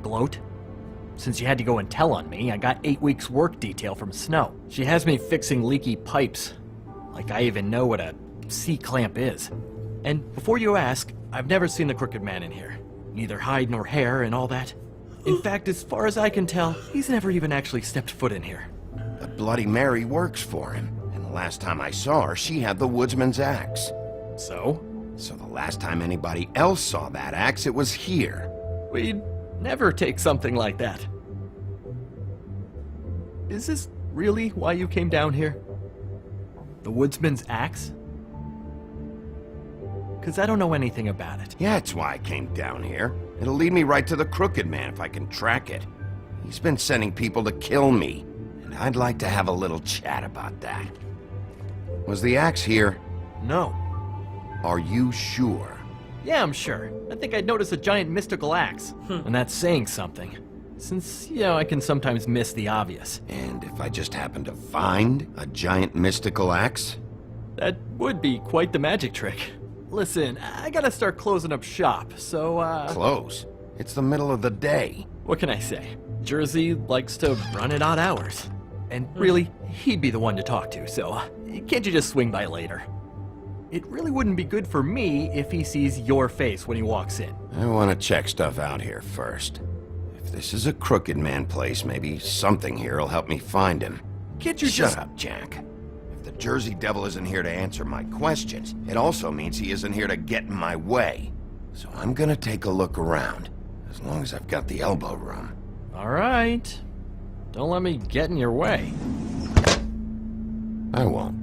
Gloat? Since you had to go and tell on me, I got 8 weeks work detail from Snow. She has me fixing leaky pipes. Like I even know what a C-clamp is. And before you ask, I've never seen the Crooked Man in here. Neither hide nor hair and all that. In fact, as far as I can tell, he's never even actually stepped foot in here. But Bloody Mary works for him. And the last time I saw her, she had the woodsman's axe. So? So the last time anybody else saw that axe, it was here. We'd never take something like that. Is this really why you came down here? The woodsman's axe? Because I don't know anything about it. Yeah, that's why I came down here. It'll lead me right to the Crooked Man if I can track it. He's been sending people to kill me, and I'd like to have a little chat about that. Was the axe here? No. Are you sure? Yeah, I'm sure. I think I'd noticed a giant mystical axe. And that's saying something. Since, I can sometimes miss the obvious. And if I just happen to find a giant mystical axe? That would be quite the magic trick. Listen, I gotta start closing up shop, so, Close? It's the middle of the day. What can I say? Jersey likes to run at odd hours. And really, he'd be the one to talk to, so can't you just swing by later? It really wouldn't be good for me if he sees your face when he walks in. I want to check stuff out here first. If this is a Crooked Man place, maybe something here will help me find him. Can't you Shut up, Jack. If the Jersey Devil isn't here to answer my questions, it also means he isn't here to get in my way. So I'm gonna take a look around, as long as I've got the elbow room. All right. Don't let me get in your way. I won't.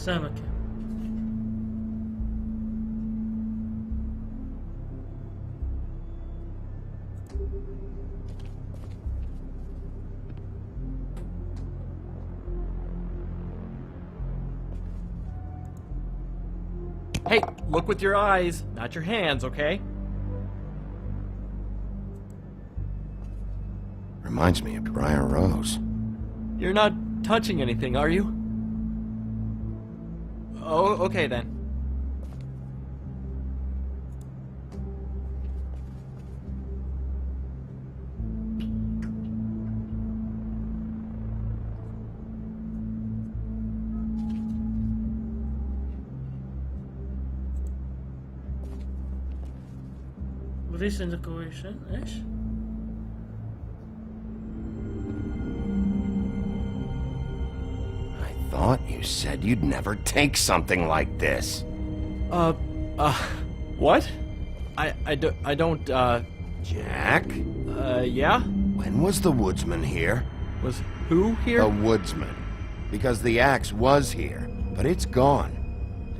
سمكة. Hey, look with your eyes, not your hands, okay? Reminds me of Briar Rose. You're not touching anything, are you? Oh, okay then. recent decoration ايش؟ I thought you said you'd never take something like this. What? I don't, Jack? Yeah? When was the woodsman here? Was who here? A woodsman. Because the axe was here, but it's gone.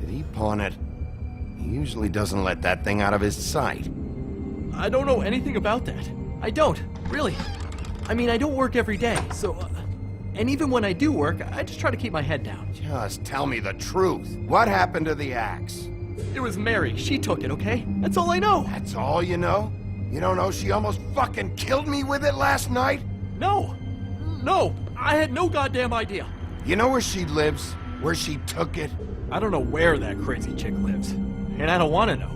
Did he pawn it? He usually doesn't let that thing out of his sight. I don't know anything about that. I don't, really. I mean, I don't work every day, so... and even when I do work, I just try to keep my head down. Just tell me the truth. What happened to the axe? It was Mary. She took it, okay? That's all I know. That's all you know? You don't know she almost fucking killed me with it last night? No. No. I had no goddamn idea. You know where she lives? Where she took it? I don't know where that crazy chick lives. And I don't want to know.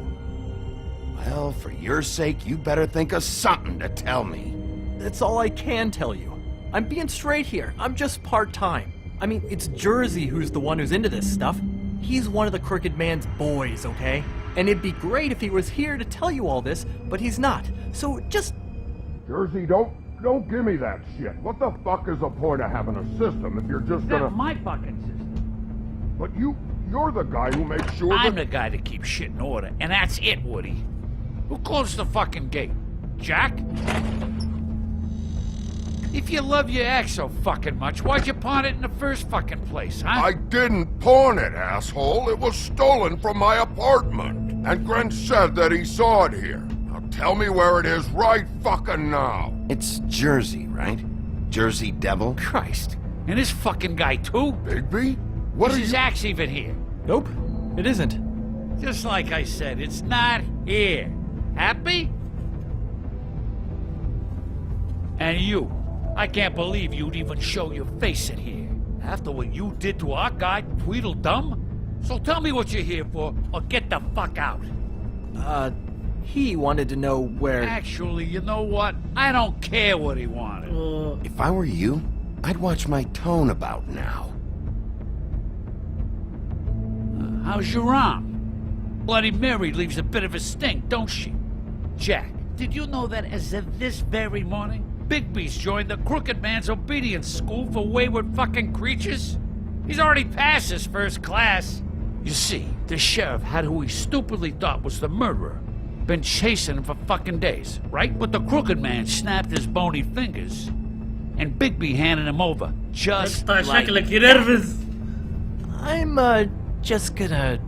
Well, for your sake, you better think of something to tell me. That's all I can tell you. I'm being straight here. I'm just part-time. I mean, it's Jersey who's the one who's into this stuff. He's one of the Crooked Man's boys, okay? And it'd be great if he was here to tell you all this, but he's not. So just... Jersey, don't give me that shit. What the fuck is the point of having a system if you're just gonna... That's my fucking system. But you're the guy who makes sure I'm that... the guy that keeps shit in order, and that's it, Woody. Who closed the fucking gate? Jack? If you love your ex so fucking much, why'd you pawn it in the first fucking place, huh? I didn't pawn it, asshole. It was stolen from my apartment. And Gren said that he saw it here. Now tell me where it is right fucking now. It's Jersey, right? Jersey Devil? Christ. And this fucking guy, too? Bigby? What Is are his you... axe even here? Nope, it isn't. Just like I said, it's not here. Happy? And you. I can't believe you'd even show your face in here. After what you did to our guy, Tweedledum? So tell me what you're here for, or get the fuck out. He wanted to know where... Actually, you know what? I don't care what he wanted. If I were you, I'd watch my tone about now. How's your arm? Bloody Mary leaves a bit of a stink, don't she? Jack, did you know that as of this very morning, Bigby's joined the Crooked Man's Obedience School for Wayward Fucking Creatures? He's already passed his first class. You see, the sheriff had who he stupidly thought was the murderer. Been chasing him for fucking days, right? But the Crooked Man snapped his bony fingers, and Bigby handed him over, just اقطع like شكلك ينرفز. I'm, just gonna,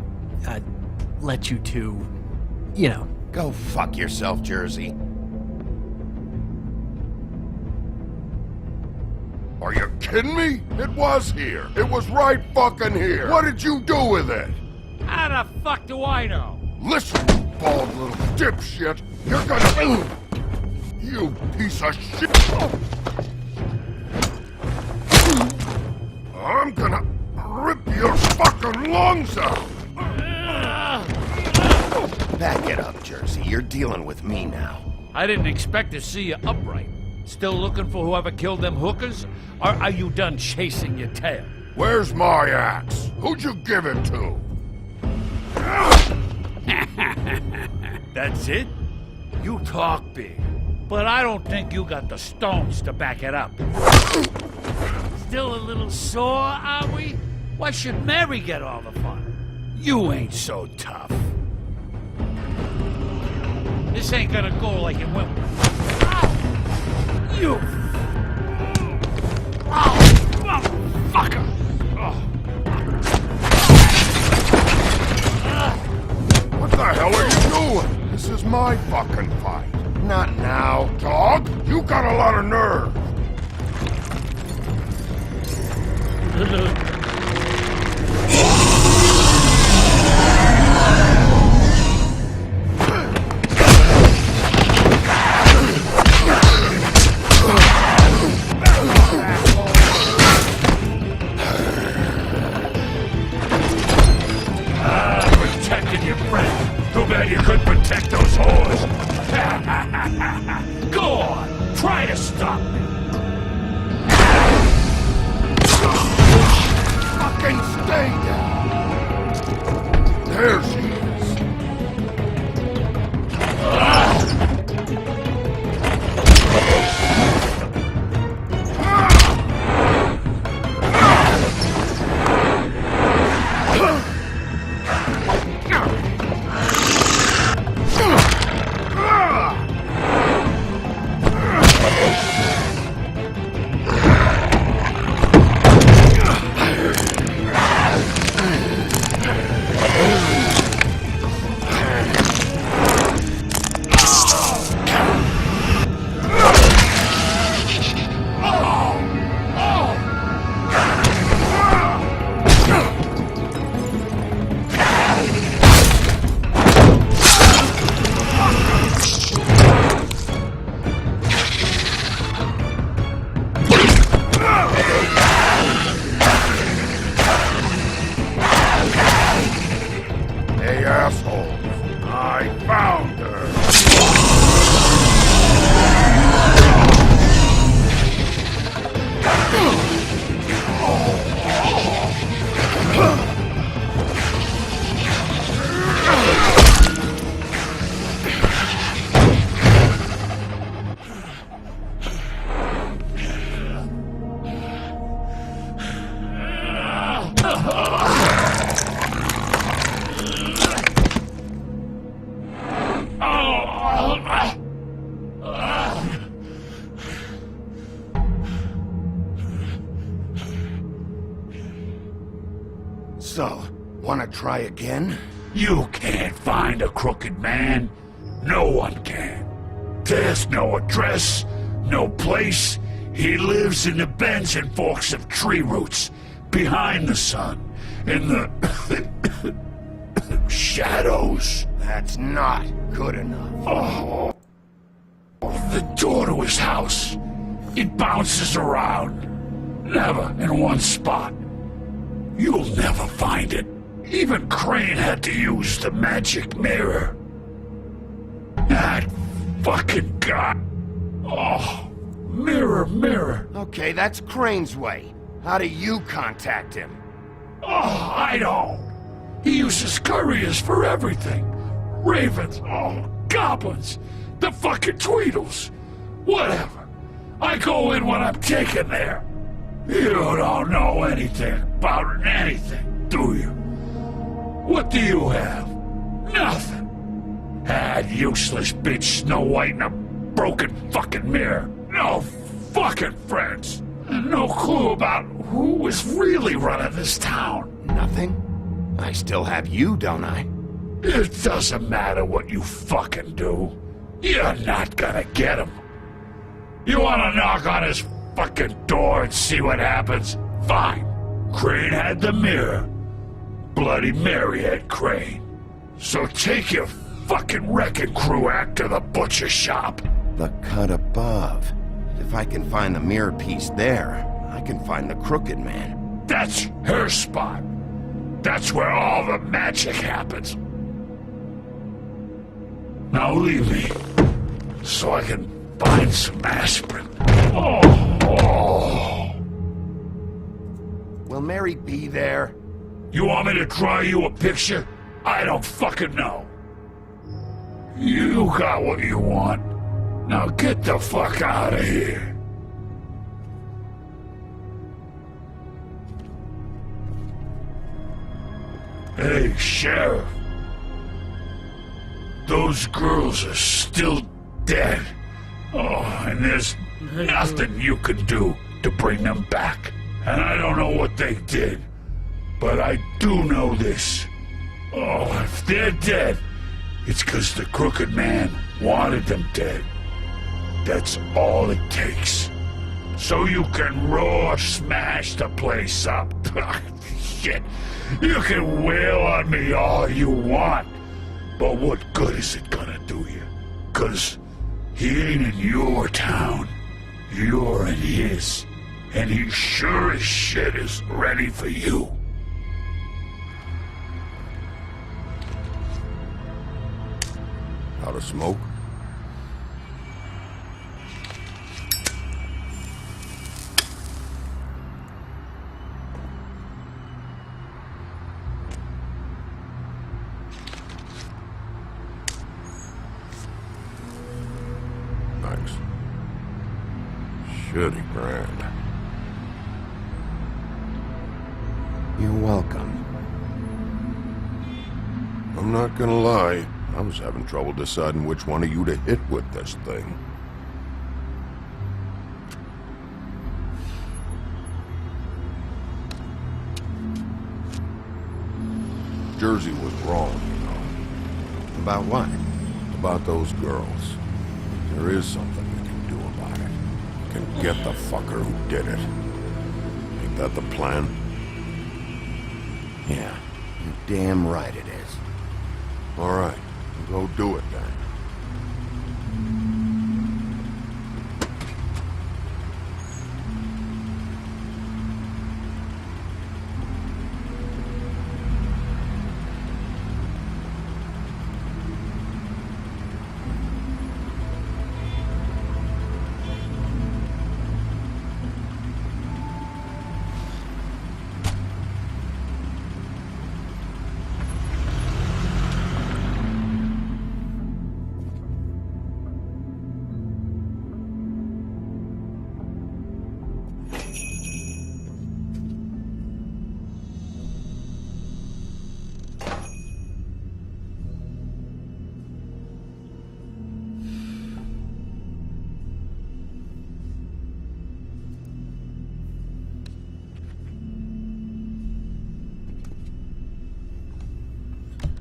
let you two, you know. Go fuck yourself, Jersey. Are you kidding me? It was here. It was right fucking here. What did you do with it? How the fuck do I know? Listen, you bald little dipshit. You're gonna... You piece of shit. I'm gonna rip your fucking lungs out. Back it up, Jersey. You're dealing with me now. I didn't expect to see you upright. Still looking for whoever killed them hookers? Or are you done chasing your tail? Where's my axe? Who'd you give it to? That's it? You talk big, but I don't think you got the stones to back it up. Still a little sore, are we? Why should Mary get all the fun? You ain't so tough. This ain't gonna go like it went. You! Oh, fucker! What the hell are you doing? This is my fucking fight. Not now. Dog, you got a lot of nerve. Protecting your friend. Too bad you couldn't protect those whores. Go on, try to stop me. Fucking stay down. There she is. Hey, asshole. I found her. So, wanna try again? You can't find a crooked man. No one can. There's no address, no place. He lives in the bends and forks of tree roots, behind the sun, in the shadows. That's not good enough. Oh, the door to his house. It bounces around. Never in one spot. You'll never find it. Even Crane had to use the magic mirror. That fucking guy. Oh, mirror, mirror. Okay, that's Crane's way. How do you contact him? Oh, I don't. He uses couriers for everything. Ravens, oh, goblins, the fucking Tweedles. Whatever. I go in when I'm taken there. You don't know anything about anything, do you? What do you have? Nothing. That useless bitch Snow White and a broken fucking mirror. No fucking friends. And no clue about who was really running this town. Nothing? I still have you, don't I? It doesn't matter what you fucking do. You're not gonna get him. You wanna knock on his fucking door and see what happens? Fine. Crane had the mirror. Bloody Mary had Crane. So take your fucking wrecking crew act to the butcher shop. The cut above. If I can find the mirror piece there, I can find the Crooked Man. That's her spot. That's where all the magic happens. Now leave me, so I can find some aspirin. Oh. Will Mary be there? You want me to draw you a picture? I don't fucking know. You got what you want. Now get the fuck out of here. Hey, Sheriff. Those girls are still dead. Oh, and there's nothing you can do to bring them back. And I don't know what they did, but I do know this. Oh, if they're dead, it's 'cause the Crooked Man wanted them dead. That's all it takes. So you can raw smash the place up. Shit. You can wail on me all you want, but what good is it gonna do you? 'Cause he ain't in your town. You're in his. And he sure as shit is ready for you. Out of smoke? Thanks. Shitty brand. You're welcome. I'm not gonna lie, I was having trouble deciding which one of you to hit with this thing. Jersey was wrong, you know. About what? About those girls. There is something we can do about it. We can get the fucker who did it. Ain't that the plan? Yeah, you're damn right it is. All right, go do it then.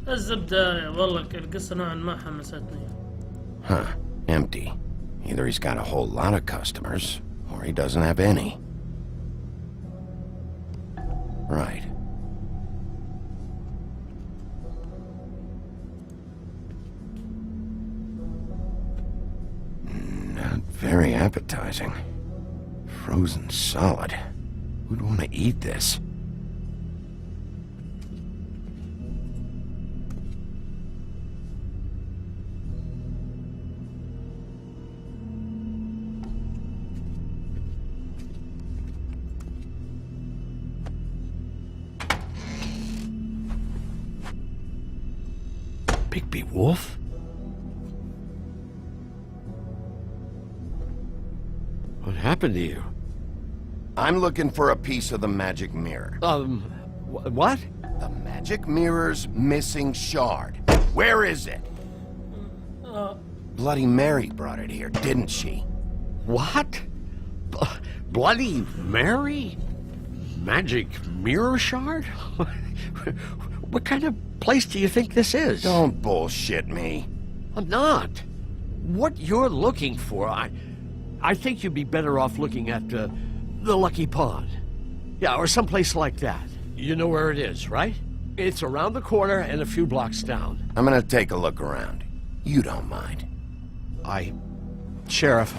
الزبدة والله القصة نوعا ما حمستني. Huh. Empty. Either he's got a whole lot of customers, or he doesn't have any. Right. Not very appetizing. Frozen solid. Who'd want to eat this? Bigby Wolf? What happened to you? I'm looking for a piece of the magic mirror. What? The magic mirror's missing shard. Where is it? Bloody Mary brought it here, didn't she? What? Bloody Mary? Magic mirror shard? What kind of place do you think this is? Don't bullshit me. I'm not. What you're looking for, I think you'd be better off looking at the Lucky Pond. Yeah, or someplace like that. You know where it is, right? It's around the corner and a few blocks down. I'm gonna take a look around. You don't mind. Sheriff,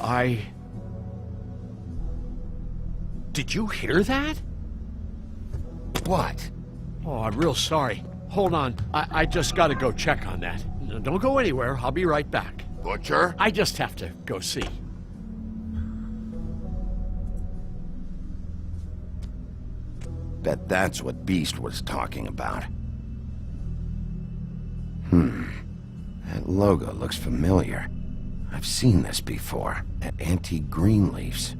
Did you hear that? What? Oh, I'm real sorry. Hold on. I just gotta go check on that. No, don't go anywhere. I'll be right back. Butcher? I just have to go see. Bet that's what Beast was talking about. That logo looks familiar. I've seen this before at Antique Greenleaf's.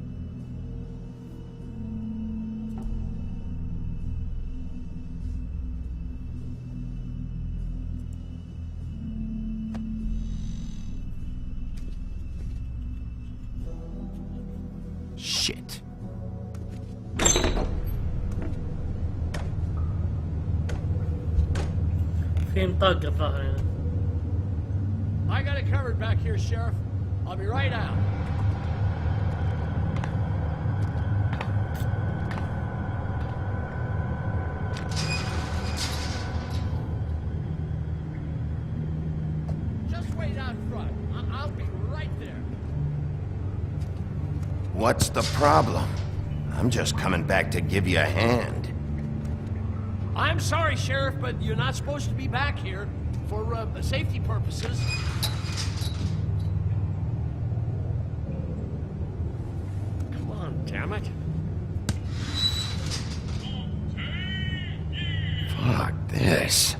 Shit. في مطاق الظهر هنا. I got it covered back here, Sheriff. I'll be right out. Just wait out front. I'll be right there. What's the problem? I'm just coming back to give you a hand. I'm sorry, Sheriff, but you're not supposed to be back here for safety purposes. Come on, damn it. Fuck this.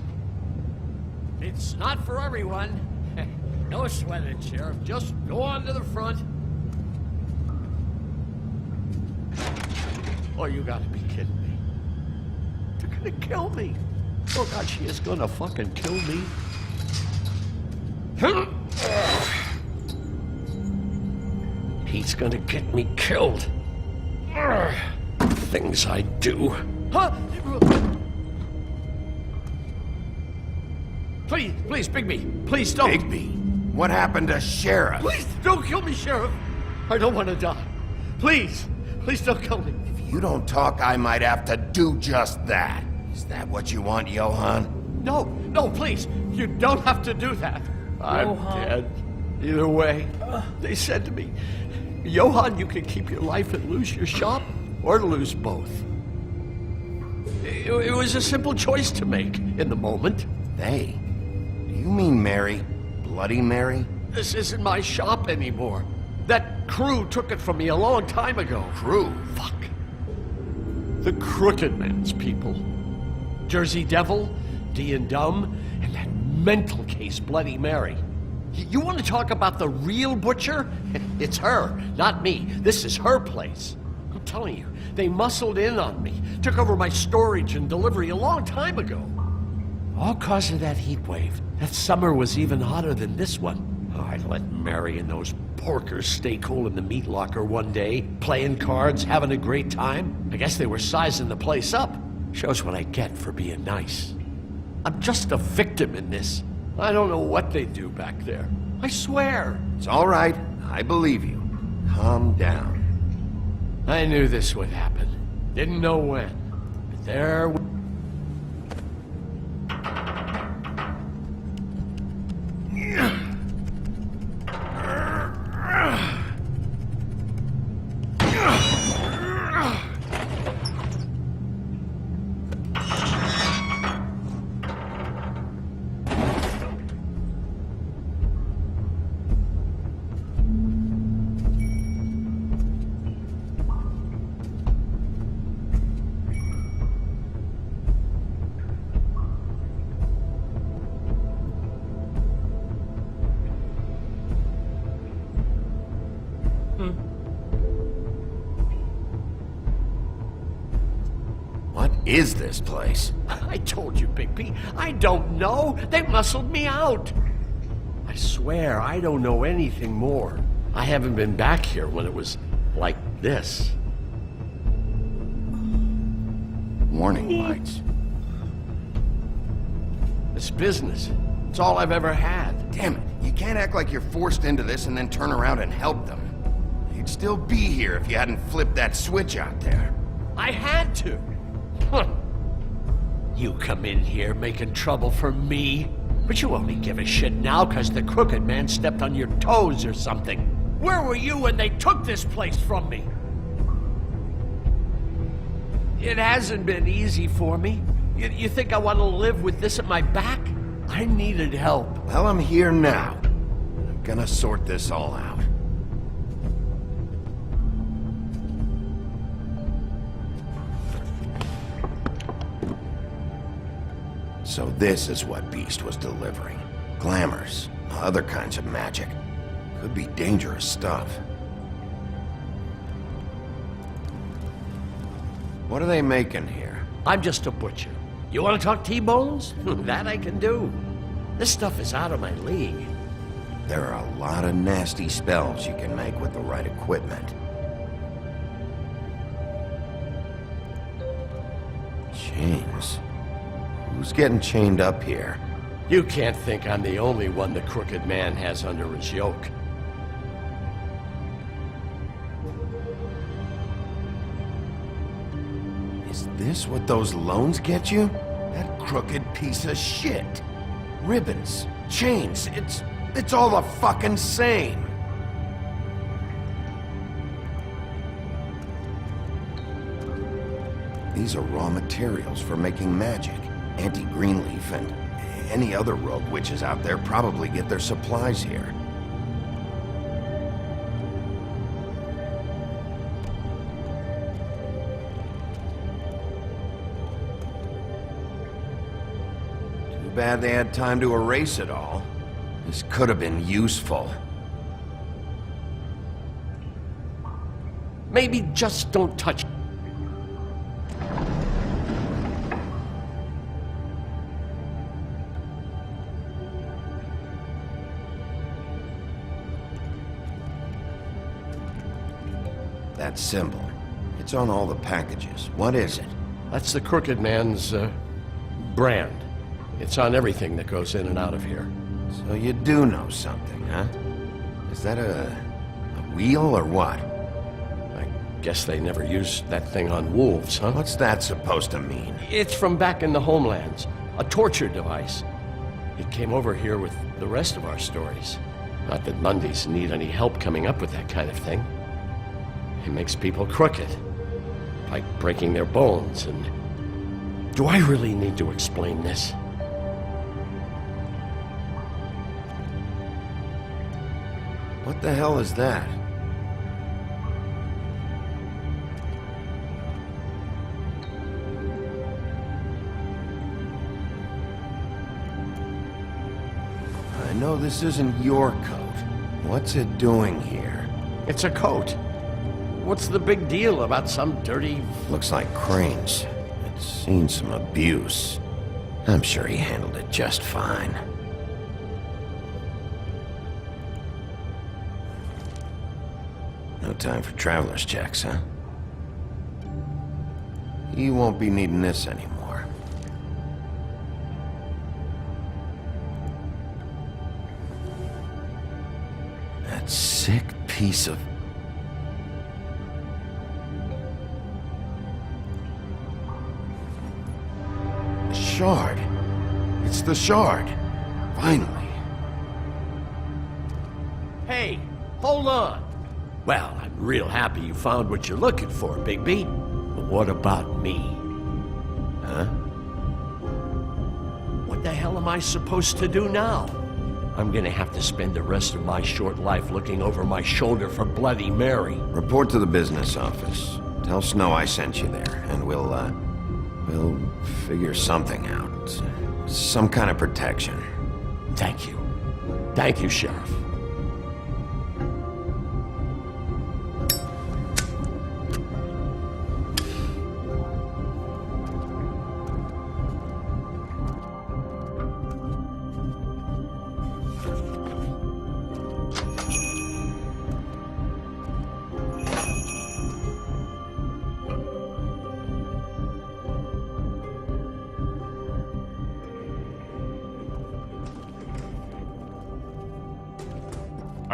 It's not for everyone. No sweating, Sheriff. Just go on to the front. Oh, you gotta be kidding me. They're gonna kill me. Oh, God, she is gonna fucking kill me. He's gonna get me killed. Things I do. Huh? Please, Bigby. Please don't. Bigby, what happened to Sheriff? Please don't kill me, Sheriff. I don't want to die. Please don't kill me. If you don't talk, I might have to do just that. Is that what you want, Johan? No, please. You don't have to do that. I'm Johan. dead. Either way, they said to me, Johan, you can keep your life and lose your shop, or lose both. It was a simple choice to make in the moment. They? Do you mean Mary? Bloody Mary? This isn't my shop anymore. That crew took it from me a long time ago. Crew? Fuck. The Crooked Man's people. Jersey Devil, D and Dumb, and that mental case, Bloody Mary. You want to talk about the real butcher? It's her, not me. This is her place. I'm telling you, they muscled in on me, took over my storage and delivery a long time ago. All cause of that heat wave. That summer was even hotter than this one. Oh, I let Mary and those porkers stay cool in the meat locker one day, playing cards, having a great time. I guess they were sizing the place up. Shows what I get for being nice. I'm just a victim in this. I don't know what they do back there. I swear. It's all right. I believe you. Calm down. I knew this would happen. Didn't know when. But there... What is this place? I told you, Bigby. I don't know. They muscled me out. I swear, I don't know anything more. I haven't been back here when it was like this. Warning lights. This business, it's all I've ever had. Damn it, you can't act like you're forced into this and then turn around and help them. You'd still be here if you hadn't flipped that switch out there. I had to. Huh. You come in here making trouble for me, but you only give a shit now because the crooked man stepped on your toes or something. Where were you when they took this place from me? It hasn't been easy for me. You think I want to live with this at my back? I needed help. Well, I'm here now. I'm gonna sort this all out. So this is what Beast was delivering. Glamours, other kinds of magic. Could be dangerous stuff. What are they making here? I'm just a butcher. You want to talk T-bones? That I can do. This stuff is out of my league. There are a lot of nasty spells you can make with the right equipment. Chains. Who's getting chained up here? You can't think I'm the only one the crooked man has under his yoke. Is this what those loans get you? That crooked piece of shit. Ribbons, chains, it's all the fucking same. These are raw materials for making magic. Auntie Greenleaf and any other rogue witches out there probably get their supplies here. Too bad they had time to erase it all. This could have been useful. Maybe just don't touch. That symbol. It's on all the packages. What is it? That's the crooked man's brand. It's on everything that goes in and out of here. So you do know something, huh? Is that a wheel or what? I guess they never used that thing on wolves, huh? What's that supposed to mean? It's from back in the homelands. A torture device. It came over here with the rest of our stories. Not that Mundies need any help coming up with that kind of thing. It makes people crooked. Like breaking their bones and... Do I really need to explain this? What the hell is that? I know this isn't your coat. What's it doing here? It's a coat. What's the big deal about some dirty... Looks like Crane's. It's seen some abuse. I'm sure he handled it just fine. No time for traveler's checks, huh? You won't be needing this anymore. That sick piece of... Shard. It's the shard. Finally. Hey, hold on. Well, I'm real happy you found what you're looking for, Bigby. But what about me? Huh? What the hell am I supposed to do now? I'm gonna have to spend the rest of my short life looking over my shoulder for Bloody Mary. Report to the business office. Tell Snow I sent you there, and we'll figure something out. Some kind of protection. Thank you. Thank you, Sheriff.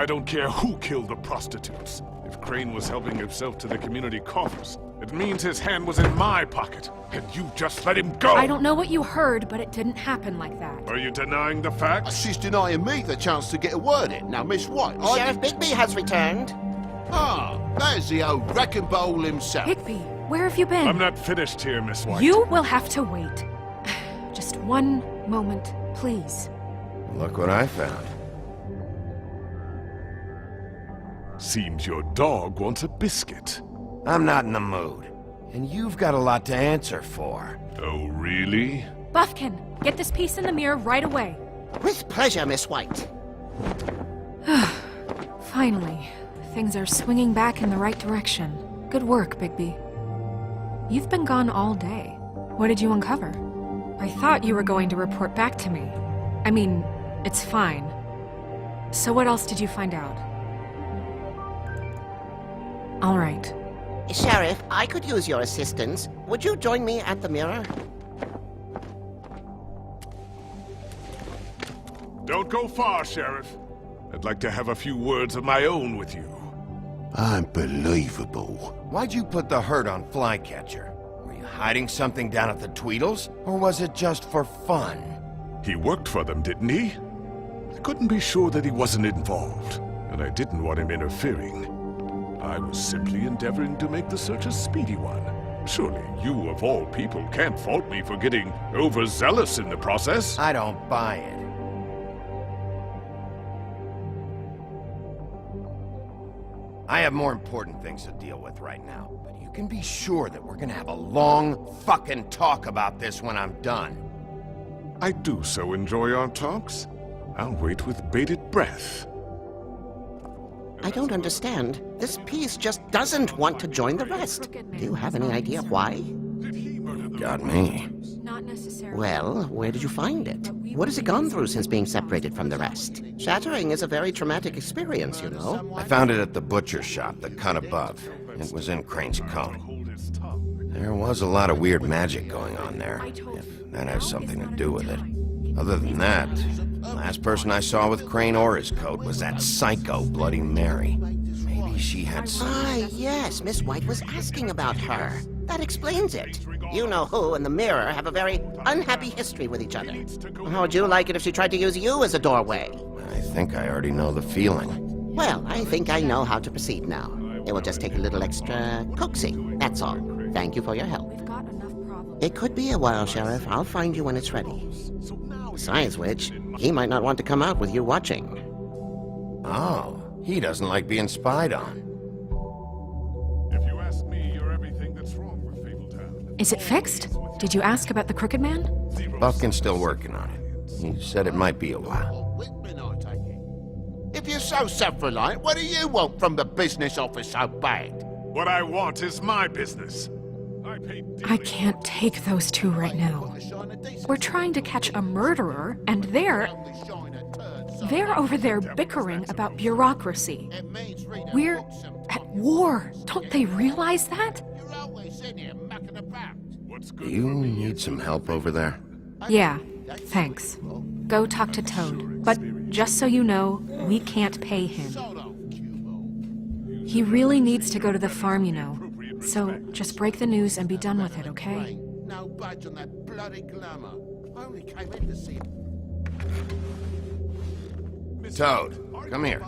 I don't care who killed the prostitutes. If Crane was helping himself to the community coffers, it means his hand was in my pocket, and you just let him go! I don't know what you heard, but it didn't happen like that. Are you denying the facts? She's denying me the chance to get a word in. Now, Miss White, Sheriff Bigby has returned. Ah, there's the old wrecking bowl himself. Higby, where have you been? I'm not finished here, Miss White. You will have to wait. Just one moment, please. Look what I found. Seems your dog wants a biscuit. I'm not in the mood. And you've got a lot to answer for. Oh, really? Buffkin, get this piece in the mirror right away. With pleasure, Miss White. Finally, things are swinging back in the right direction. Good work, Bigby. You've been gone all day. What did you uncover? I thought you were going to report back to me. I mean, it's fine. So what else did you find out? All right. Sheriff, I could use your assistance. Would you join me at the mirror? Don't go far, Sheriff. I'd like to have a few words of my own with you. Unbelievable. Why'd you put the hurt on Flycatcher? Were you hiding something down at the Tweedles? Or was it just for fun? He worked for them, didn't he? I couldn't be sure that he wasn't involved, and I didn't want him interfering. I was simply endeavoring to make the search a speedy one. Surely you, of all people, can't fault me for getting overzealous in the process. I don't buy it. I have more important things to deal with right now, but you can be sure that we're gonna have a long fucking talk about this when I'm done. I do so enjoy our talks. I'll wait with bated breath. I don't understand. This piece just doesn't want to join the rest. Do you have any idea why? Got me. Not necessarily. Well, where did you find it? What has it gone through since being separated from the rest? Shattering is a very traumatic experience, you know. I found it at the butcher shop, the cut above. It was in Crane's coat. There was a lot of weird magic going on there, if that has something to do with it. Other than that, the last person I saw with Crane or his coat was that psycho Bloody Mary. Maybe she had some... Ah, yes, Miss White was asking about her. That explains it. You know who and the mirror have a very unhappy history with each other. How would you like it if she tried to use you as a doorway? I think I already know the feeling. Well, I think I know how to proceed now. It will just take a little extra coaxing, that's all. Thank you for your help. We've got enough problems. It could be a while, Sheriff. I'll find you when it's ready. Besides which, he might not want to come out with you watching. Oh, he doesn't like being spied on. If you ask me, you're everything that's wrong with Fabletown. Is it fixed? Did you ask about the Crooked Man? Buffkin's still working on it. He said it might be a while. Whitman, I take it. If you're so self-reliant, what do you want from the business office so bad? What I want is my business. I can't take those two right now. We're trying to catch a murderer, and they're over there bickering about bureaucracy. We're at war. Don't they realize that? Do you need some help over there? Yeah, thanks. Go talk to Toad. But just so you know, we can't pay him. He really needs to go to the farm, you know. So just break the news and be done with it, okay? No badge on that bloody glamour. I only came in to see him. Toad, come here.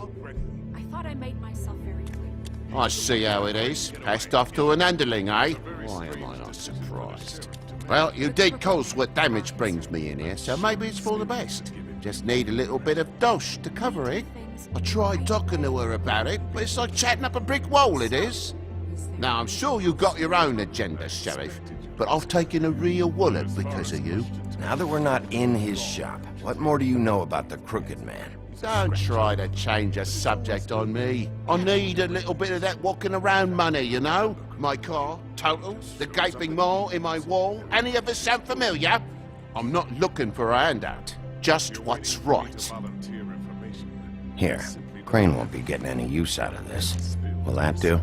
I thought I made myself very clear. I see how it is. Passed off to an underling, eh? Why am I not surprised? Well, you did cause what damage brings me in here, so maybe it's for the best. Just need a little bit of dosh to cover it. I tried talking to her about it, but it's like chatting up a brick wall, it is. Now, I'm sure you've got your own agenda, Sheriff, but I've taken a real wallet because of you. Now that we're not in his shop, what more do you know about the Crooked Man? Don't try to change a subject on me. I need a little bit of that walking around money, you know? My car, total, the gaping maw in my wall. Any of us sound familiar? I'm not looking for a handout. Just what's right. Here, Crane won't be getting any use out of this. Will that do?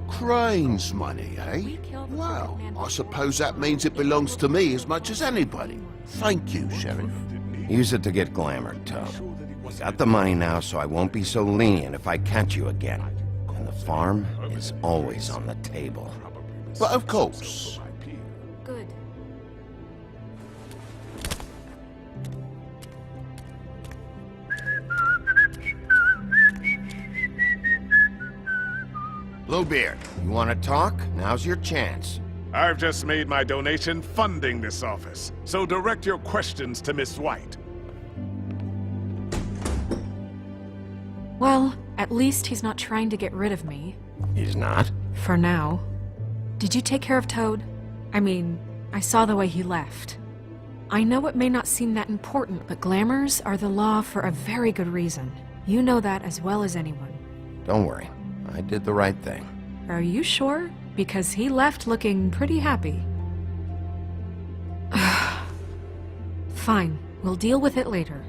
Crane's money, eh? Well, I suppose that means it belongs to me as much as anybody. Thank you, Sheriff. Use it to get glamour, Toad. Got the money now, so I won't be so lenient if I catch you again. And the farm is always on the table. But of course. Good. Bluebeard, you want to talk? Now's your chance. I've just made my donation funding this office, so direct your questions to Miss White. Well, at least he's not trying to get rid of me. He's not? For now. Did you take care of Toad? I mean, I saw the way he left. I know it may not seem that important, but glamours are the law for a very good reason. You know that as well as anyone. Don't worry. I did the right thing. Are you sure? Because he left looking pretty happy. Fine, we'll deal with it later.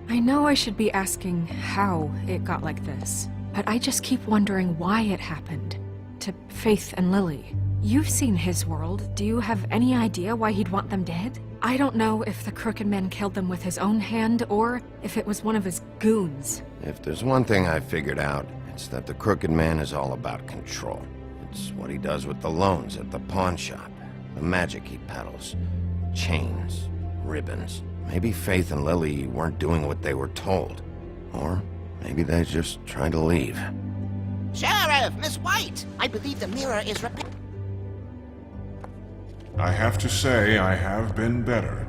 I know I should be asking how it got like this, but I just keep wondering why it happened. To Faith and Lily. You've seen his world. Do you have any idea why he'd want them dead? I don't know if the Crooked Man killed them with his own hand, or if it was one of his goons. If there's one thing I figured out, it's that the Crooked Man is all about control. It's what he does with the loans at the pawn shop, the magic he peddles, chains, ribbons. Maybe Faith and Lily weren't doing what they were told. Or maybe they just tried to leave. Sheriff, Miss White! I believe the mirror is I have to say I have been better.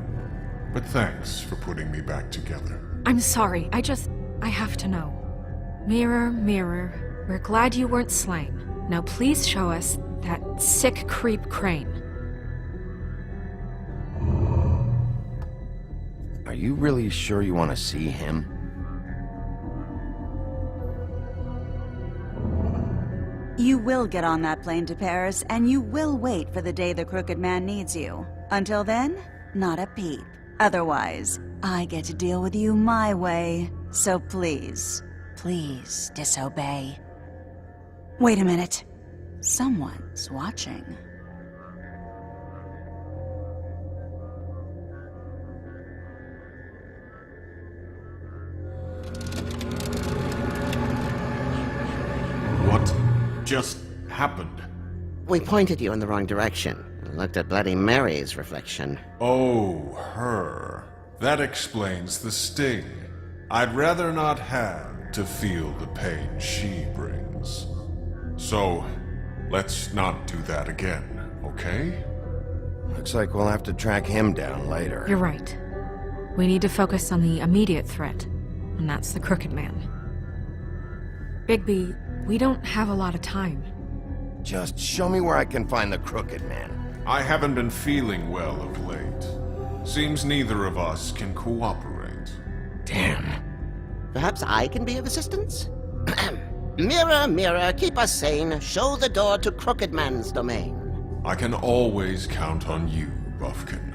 But thanks for putting me back together. I'm sorry, I have to know. Mirror, mirror, we're glad you weren't slain. Now please show us that sick creep Crane. Are you really sure you want to see him? You will get on that plane to Paris, and you will wait for the day the Crooked Man needs you. Until then, not a peep. Otherwise, I get to deal with you my way. So please, please disobey. Wait a minute. Someone's watching. What just happened? We pointed you in the wrong direction and looked at Bloody Mary's reflection. Oh, her. That explains the sting. I'd rather not have to feel the pain she brings. So, let's not do that again, okay? Looks like we'll have to track him down later. You're right. We need to focus on the immediate threat, and that's the Crooked Man. Bigby, we don't have a lot of time. Just show me where I can find the Crooked Man. I haven't been feeling well of late. Seems neither of us can cooperate. Damn. Perhaps I can be of assistance? Mirror, mirror, keep us sane. Show the door to Crooked Man's domain. I can always count on you, Buffkin.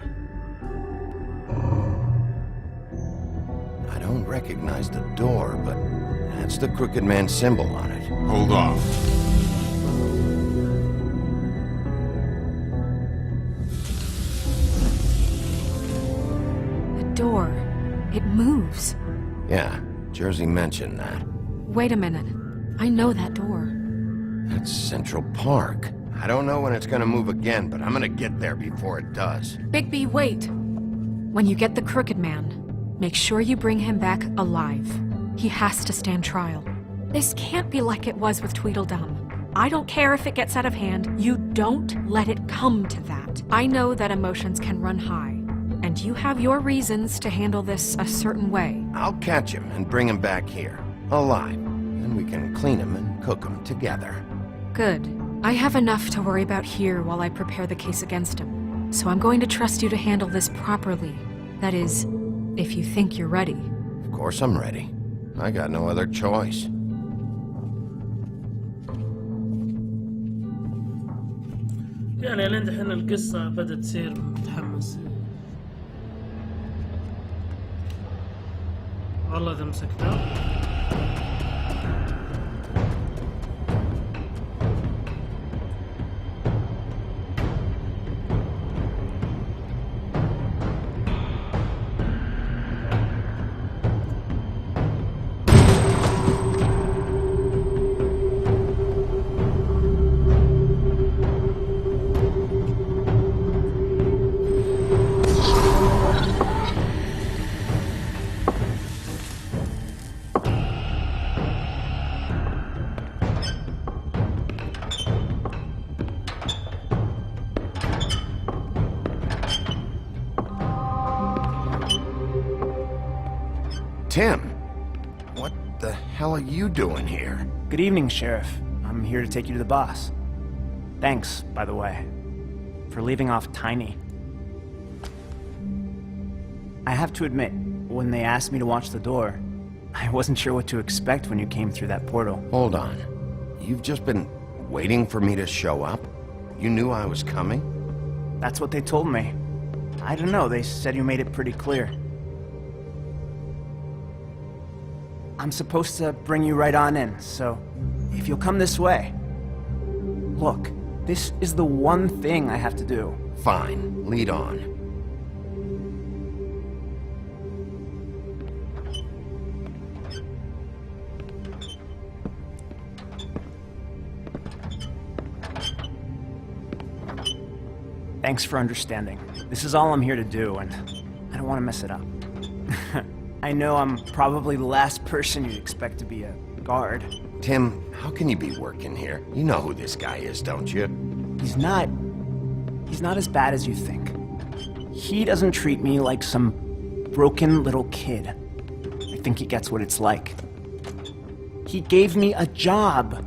I don't recognize the door, but that's the Crooked Man symbol on it. Hold on. The door. It moves. Yeah, Jersey mentioned that. Wait a minute. I know that door. That's Central Park. I don't know when it's gonna move again, but I'm gonna get there before it does. Bigby, wait! When you get the Crooked Man, make sure you bring him back alive. He has to stand trial. This can't be like it was with Tweedledum. I don't care if it gets out of hand. You don't let it come to that. I know that emotions can run high, and you have your reasons to handle this a certain way. I'll catch him and bring him back here, alive. Then we can clean him and cook him together. Good. I have enough to worry about here while I prepare the case against him. So I'm going to trust you to handle this properly. That is, if you think you're ready. Of course I'm ready. I got no other choice. يعني لين دحين القصة بدأت تصير متحمس. والله إذا مسكناه. Tim, what the hell are you doing here? Good evening, Sheriff. I'm here to take you to the boss. Thanks, by the way, for leaving off Tiny. I have to admit, when they asked me to watch the door, I wasn't sure what to expect when you came through that portal. Hold on. You've just been waiting for me to show up? You knew I was coming? That's what they told me. I don't know, they said you made it pretty clear. I'm supposed to bring you right on in, so if you'll come this way. Look, this is the one thing I have to do. Fine, lead on. Thanks for understanding. This is all I'm here to do, and I don't want to mess it up. I know I'm probably the last person you'd expect to be a guard. Tim, how can you be working here? You know who this guy is, don't you? He's not as bad as you think. He doesn't treat me like some broken little kid. I think he gets what it's like. He gave me a job,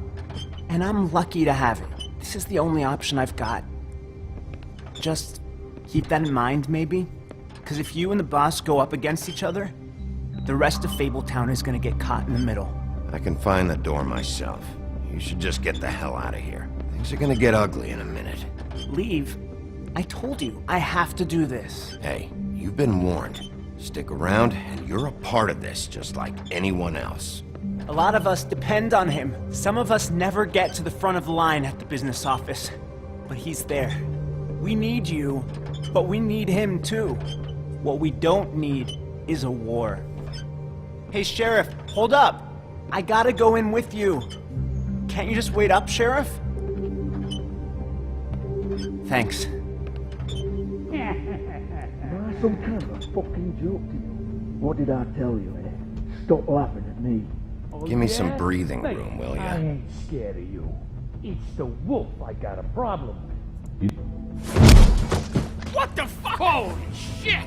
and I'm lucky to have it. This is the only option I've got. Just keep that in mind, maybe? Because if you and the boss go up against each other, the rest of Fabletown is gonna get caught in the middle. I can find the door myself. You should just get the hell out of here. Things are gonna get ugly in a minute. Leave? I told you, I have to do this. Hey, you've been warned. Stick around, and you're a part of this, just like anyone else. A lot of us depend on him. Some of us never get to the front of the line at the business office. But he's there. We need you, but we need him too. What we don't need is a war. Hey, Sheriff, hold up. I gotta go in with you. Can't you just wait up, Sheriff? Thanks. Am I some kind of a fucking joke to you? What did I tell you, eh? Stop laughing at me. Give me some breathing room, will I ya? ain't scared of you. It's the wolf I got a problem with. What the fuck? Holy shit!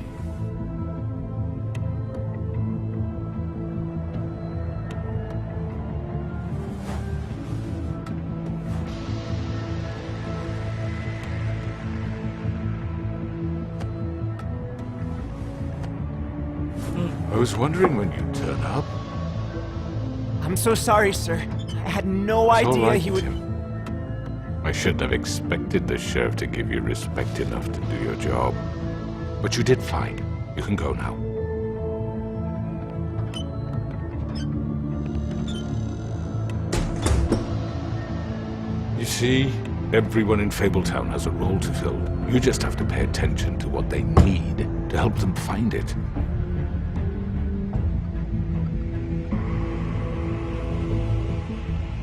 I was wondering when you'd turn up. I'm so sorry, sir. I had no It's all idea right, he would... Tim. I shouldn't have expected the sheriff to give you respect enough to do your job. But you did fine. You can go now. You see, everyone in Fabletown has a role to fill. You just have to pay attention to what they need to help them find it.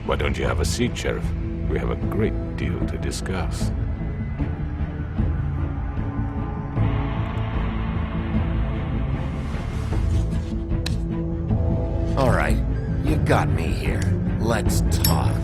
Why don't you have a seat, Sheriff? We have a great deal to discuss. All right, you got me here. Let's talk.